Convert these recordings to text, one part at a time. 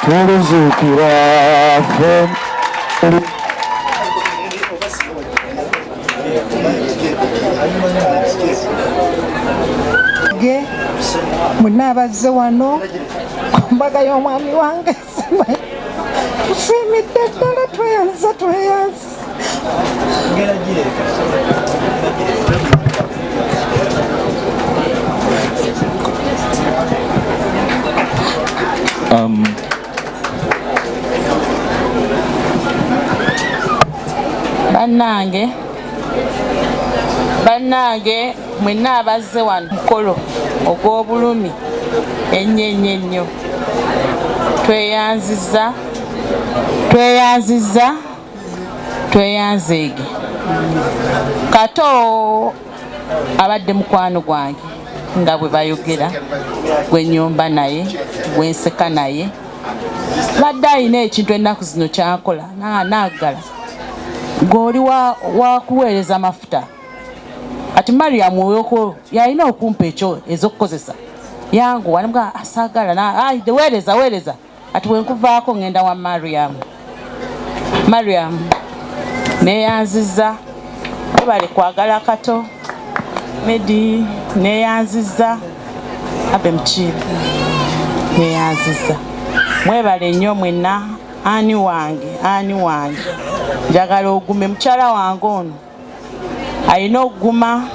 oluzukira mwenna abazze wano mbaga y'omwami wange tusiimidde ddala tweyanza bannange mwenna abazze wano mukolo ogw'obulumi ennyo tweyanzeege. Kato abadde mukwano gwange nga bwe bayogera, gwe nnyomba naye, gwe nseka naye, badde alina ekintu ennaku zino kyakola naagala ng'oli wakuweereza amafuta. Ati Mariam oyoko yalina okumpa ekyo ez'okukozesa yangu wanamuga asaagala weereza ati bwenkuvaako ngenda wa Mariam neyanziza bale kwagala Kato Medi neyanziza abe mchibi neyanziza mwebale nnyo mwenna. Ani wange njagala ogume mukyala wange ono alina okuguma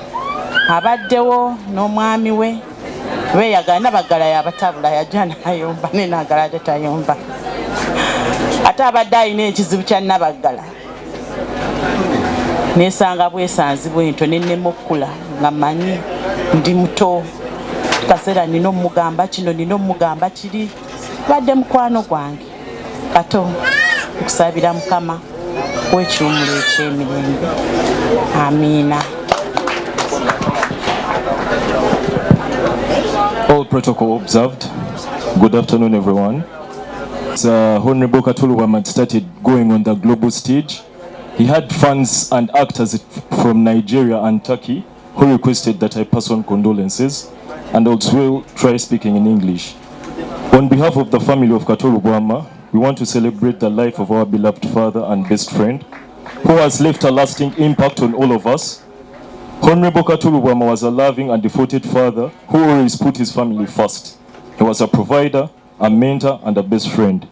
abaddewo n'omwami we beeyagala nabagala yabatabula yajja nayomba nenagala ate tayomba ate abadde alina ekizibu kya nabagala nesanga bwesanzibwe ento nennema okukula nga manyi ndi muto kaseera nina omugamba kino nina omugamba kiri badde mukwano gwange. Kato okusabira Mukama wekiwumulo eky'emirembe. Amiina. All protocol observed. Good afternoon, everyone. Honorable Kato had started going on the global stage. He had fans and actors from Nigeria and Turkey who requested that I pass on condolences and also try speaking in English. On behalf of the family of Kato Lubwama, we want to celebrate the life of our beloved father and best friend, who has left a lasting impact on all of us. Honorable Kato Lubwama was a loving and devoted father who always put his family first. He was a provider, a mentor, and a best friend.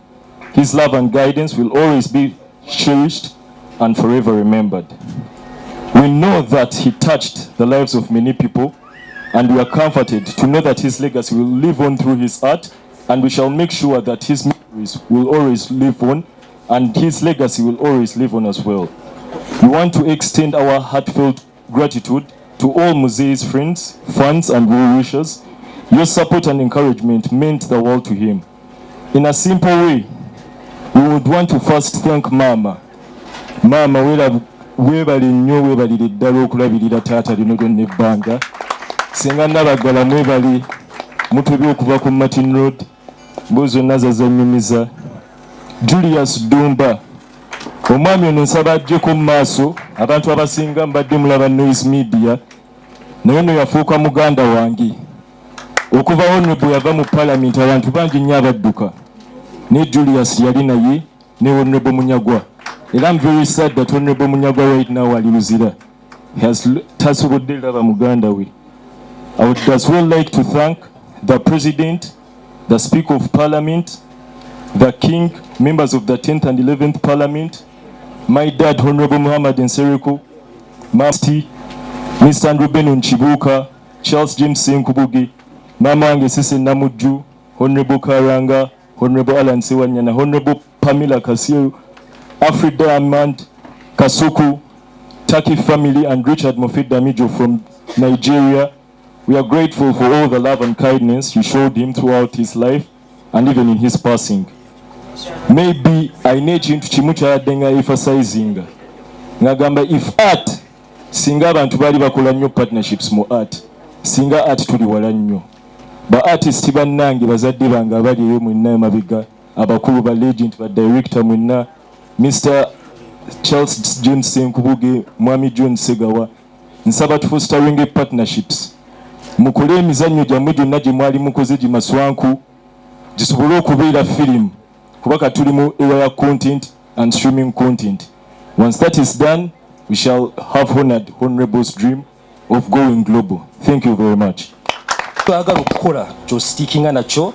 His love and guidance will always be cherished and forever remembered. We know that he touched the lives of many people, and we are comforted to know that his legacy will live on through his art, and we shall make sure that his memories will always live on, and his legacy will always live on as well. We want to extend our heartfelt gratitude to all Muzee's friends, fans, and well-wishers. Your support and encouragement meant the world to him. In a simple way, we would want to first thank Mama. Mama, webali nnyo webalire ddala okulabirira taata lino lyonna ebbanga. Singa nabagala mwebali mutubye okuva ku Martin Road, mbo zonna zazannyumiza. Julius Dumba, omwami ono nsaba ajjeko mu maaso, abantu abasinga mbadde mulaba Noise Media, naye ono yafuuka muganda wange. Okuva Honorable yava mu Parliament abantu bangi nnyo abadduka. Ne Julius yali naye, ne Honorable Munyagwa. And I'm very sad that Honorable Munyagwa right now ali Luzira has tasobodde laba muganda we. I would as well like to thank the President, the Speaker of Parliament, the King, members of the 10th and 11th Parliament, my dad, Honorable Muhammad Nsereko, Masti, Mr. Andrew Benon Chibuka, Charles James Senkubugi, Mama wange Sise Namuju, Honorable Karanga, Honorable Alan Sewanyana, Honorable Pamela Kasiru, Alfred Diamond, Kasuku, Taki family, and Richard Mofid Damijo from Nigeria. We are grateful for all the love and kindness you showed him throughout his life and even in his passing. Maybe I need you to chimucha denga emphasizing. Ngagamba if art, singa abantu bali bakola nnyo partnerships mu art, singa art tuli wala nnyo. Ba artist bannange bazadde bange abali eyo mwenna mabiga, abakulu ba legend ba director mwenna, Mr. Charles James Senkubuge, Mwami John Segawa, nsaba tufostering partnerships. Mukole emizannyo gyammwe gyonna gye mwali mukoze gimaswanku gisobole okubeera firimu kubaka tulimu era content and streaming content. Once that is done, we shall have honored Honorable's dream of going global. Thank you very much. Twagala okukola kyositiikinga nakyo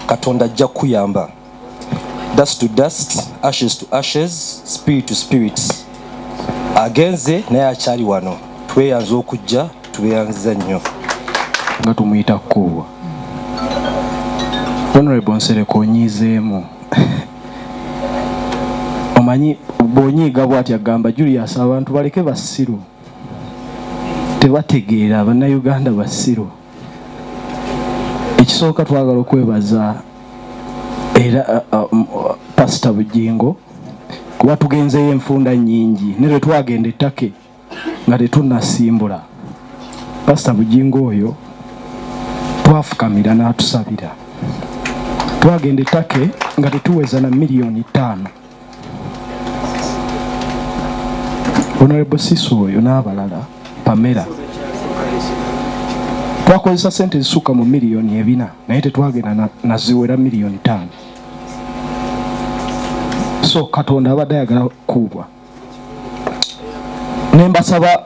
Katonda ajja kuyamba. Dust to dust, ashes to ashes, spirit to spirit. Agenze naye akyali wano. Tweyanza okujja, tweyanziza nnyo. Nga tumuyita Kkuubwa. Honorable Nsereko onyiizeemu. Omanyi bw'onyiiga bw'ati agamba Julius abantu baleke basiru. Tebategeera Bannayuganda basiru. Ekisooka twagala okwebaza era Pastor Bujingo kuba tugenzeyo enfunda nnyingi ne lwe twagenda ettake nga tetunnasimbula. Pastor Bujingo oyo twafukamira n'atusabira. Twagenda ettake nga tetuweza na $5,000,000. Honorable Siso oyo n'abalala Pamela twakozesa sente zisuka mu $4,000,000 naye tetwagenda naziwera $5,000,000. So Katonda abadde ayagala Kkuubwa. Ne mbasaba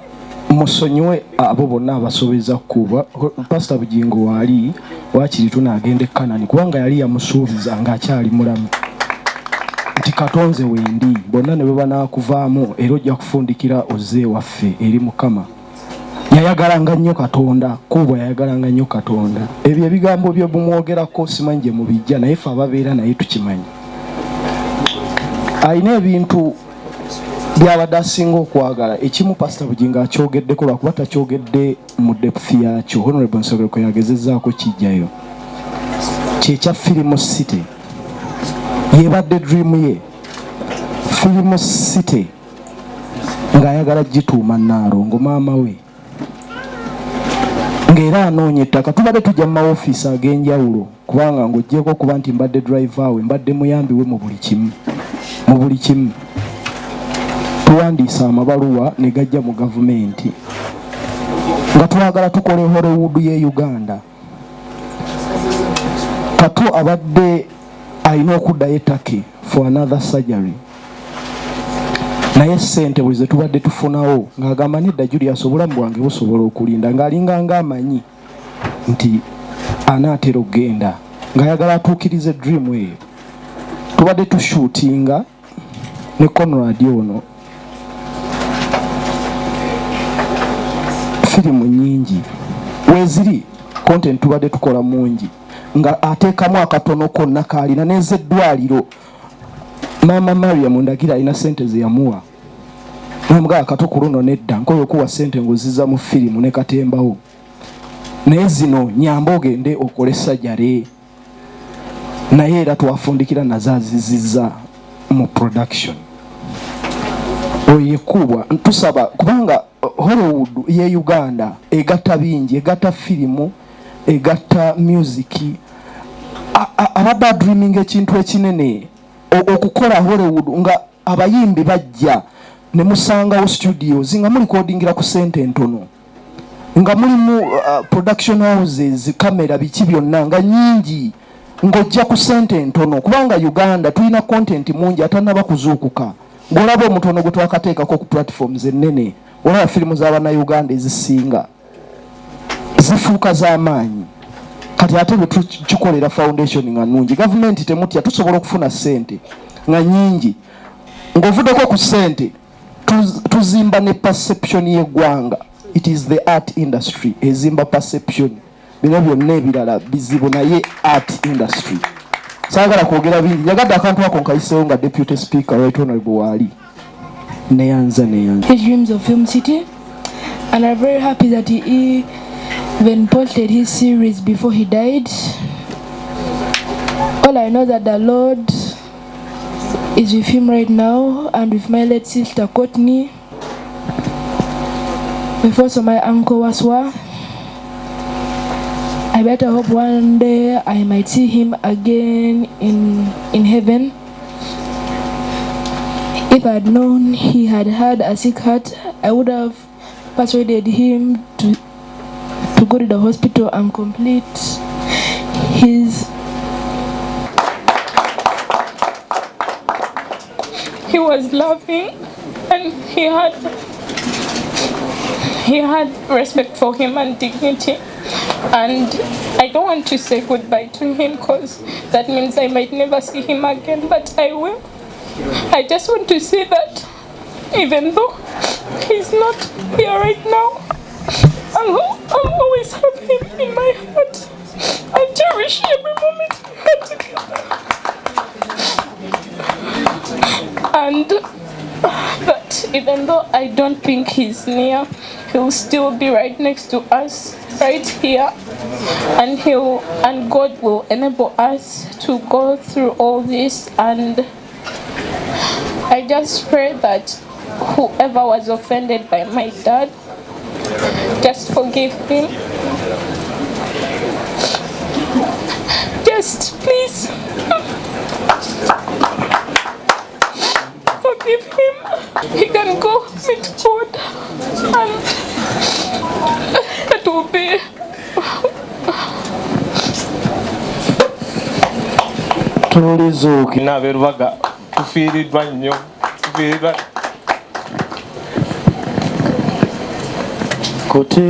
musonyiwe abo bonna abasobeza Kkuubwa. Pastor Bujingo waali waakiri tunaagenda e Kanani kubanga yali yamusuubiza ng'akyali mulamu nti Katonze wendi bonna ne bwe banaakuvaamu era ojja kufundikira ozze waffe eri Mukama. Yayagalanga nnyo Katonda, Kkuubwa yayagalanga nnyo Katonda. Ebyo ebigambo bye bumwogerako simanyi gye mubijja naye ffe ababeera naye tukimanyi. Alina ebintu byabadde asinga okwagala. Ekimu Pastor Bujingo akyogeddeko lwakuba takyogedde mu depth yakyo. Honorable Nsereko yagezezzaako kijjayo. Kyekya Film City. Yebadde dream ye. Film City ng'ayagala gituuma Nnaalongo maama we. Ng'era anoonya ettaka. Tubadde tujja mu maofiisi ag'enjawulo kubanga ng'oggyeko kuba nti mbadde driver we, mbadde muyambi we mu buli kimu. Mu buli kimu. Tuwandiisa amabaluwa ne gajja mu gavumenti nga twagala tukole Hollywood ye Uganda. Kato abadde alina okuddayo ettake for another surgery. Naye ssente buli ze tubadde tufunawo ng'agamba nedda Julius obulamu bwange busobola okulinda ng'alinga ng'amanyi nti anaatera okgenda ng'ayagala atuukirize dream eyo. Tubadde tushootinga ne Conrad ono firimu nnyingi weeziri content tubadde tukola mungi nga ateekamu akatono konna kaalina n'ezeddwaliro. Maama Mariam ndagira alina sente ze yamuwa. Namugaa Kato ku luno nedda nkoyo okuwa sente ng'ozizza mu firimu ne katembawo. Naye zino nyamba ogende okole sajjare. Naye era twafundikira nazaazizizza mu production. Oyo Kkuubwa tusaba kubanga Hollywood ye Uganda egatta bingi, egatta firimu, egatta music. Abadde dreaming ekintu ekinene okukola Hollywood nga abayimbi bajja ne musangawo studios nga muli recordingira ku sente ntono nga mulimu production houses kamera biki byonna nga nyingi ng'ojja ku sente ntono kubanga Uganda tulina content mungi atanaba kuzuukuka. Ng'olaba omutono gwe twakateekako ku platforms ennene olaba firimu z'Abannayuganda ezisinga zifuuka z'amaanyi. Kati ate bwe tukikolera foundation nga nnungi gavumenti temutya tusobola okufuna ssente nga nyingi ng'ovuddeko ku ssente tuzimba ne perception y'eggwanga. It is the art industry ezimba perception. Bino byonna ebirala bizibu naye art industry. Saagala kwogera bingi njagadde akantu ako nkayiseewo nga deputy speaker right honorable waali neyanza. He dreams of Film City and I'm very happy that he even posted his series before he died. All I know that the Lord is with him right now and with my late sister Courtney, with also my uncle Waswa. I better hope one day I might see him again in heaven. If I had known he had a sick heart, I would have persuaded him to go to the hospital and complete his he was loving, and he had respect for him and dignity. And I don't want to say goodbye to him because that means I might never see him again, but I will. I just want to say that even though he's not here right now, I'll always have him in my heart. I'll cherish every moment we had together. And that even though I don't think he's near, he'll still be right next to us, right here. And God will enable us to go through all this. And I just pray that whoever was offended by my dad, just forgive him. Just please forgive him. He can go meet God, and it will be tulizuuki naberubaga tufiiriddwa nnyo kuti